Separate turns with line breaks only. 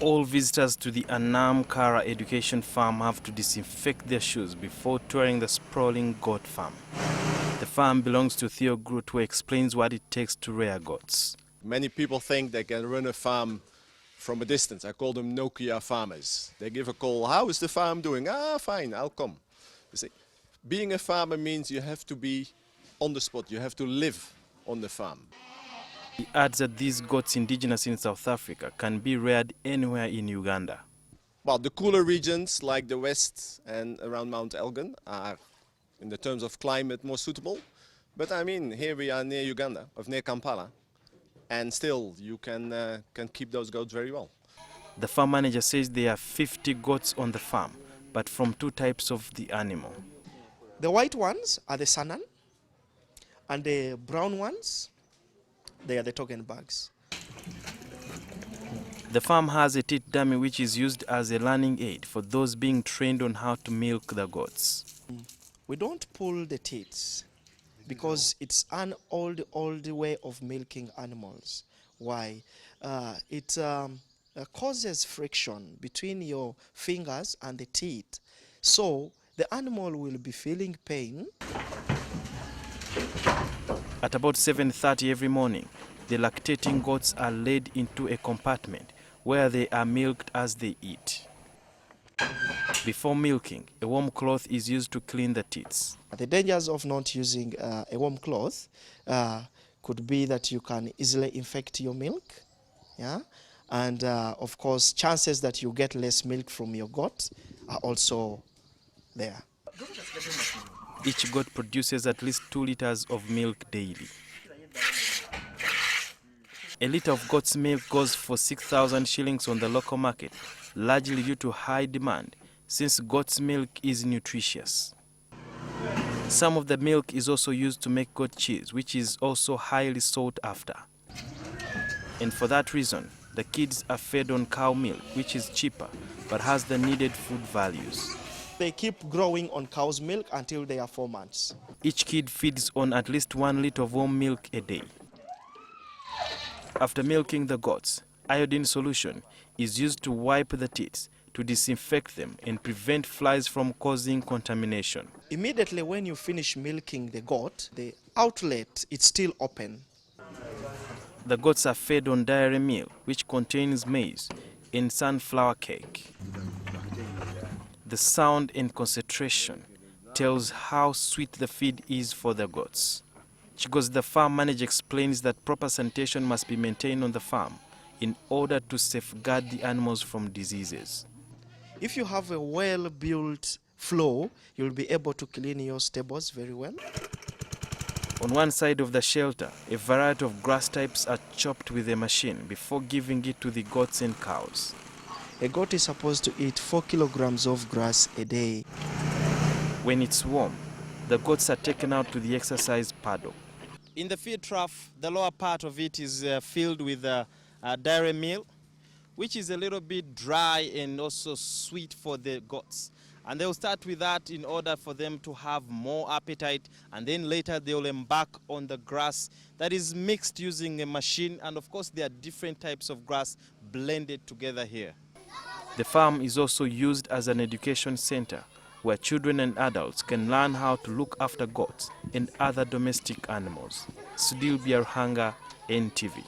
All visitors to the Anam Kara Education Farm have to disinfect their shoes before touring the sprawling goat farm. The farm belongs to Theo Groot, who explains what it takes to rear goats.
Many people think they can run a farm from a distance. I call them Nokia farmers. They give a call, how is the farm doing? Ah, fine, I'll come. You see, being a farmer means you have to be on the spot, you have to live on the farm.
He adds that these goats indigenous in South Africa can be reared anywhere in Uganda.
Well, the cooler regions like the west and around Mount Elgin are, in the terms of climate, more suitable. But I mean, here we are near Uganda, or near Kampala, and still you can keep those goats very well.
The farm manager says there are 50 goats on the farm, but from two types of the animal.
The white ones are the Sanan, and the brown ones, they are the token bags.
The farm has a teat dummy which is used as a learning aid for those being trained on how to milk the goats.
We don't pull the teats because it's an old way of milking animals. Why? It causes friction between your fingers and the teat. So the animal will be feeling pain.
At about 7:30 every morning, the lactating goats are led into a compartment where they are milked as they eat. Before milking, a warm cloth is used to clean the teats.
The dangers of not using a warm cloth could be that you can easily infect your milk, yeah? And of course, chances that you get less milk from your goat are also there.
Each goat produces at least 2 liters of milk daily. A litre of goat's milk goes for 6,000 shillings on the local market, largely due to high demand, since goat's milk is nutritious. Some of the milk is also used to make goat cheese, which is also highly sought after. And for that reason, the kids are fed on cow milk, which is cheaper, but has the needed food values.
They keep growing on cow's milk until they are 4 months.
Each kid feeds on at least 1 litre of warm milk a day. After milking the goats, iodine solution is used to wipe the teats, to disinfect them and prevent flies from causing contamination.
Immediately when you finish milking the goat, the outlet is still open.
The goats are fed on dairy meal, which contains maize and sunflower cake. The sound and concentration tells how sweet the feed is for the goats. Because the farm manager explains that proper sanitation must be maintained on the farm in order to safeguard the animals from diseases.
If you have a well-built floor, you'll be able to clean your stables very well.
On one side of the shelter, a variety of grass types are chopped with a machine before giving it to the goats and cows.
A goat is supposed to eat 4 kilograms of grass a day.
When it's warm, the goats are taken out to the exercise paddock. In the feed trough, the lower part of it is filled with dairy meal, which is a little bit dry and also sweet for the goats. And they'll start with that in order for them to have more appetite, and then later they'll embark on the grass that is mixed using a machine, and of course there are different types of grass blended together here. The farm is also used as an education center where children and adults can learn how to look after goats and other domestic animals. Sudhir Byaruhanga, NTV.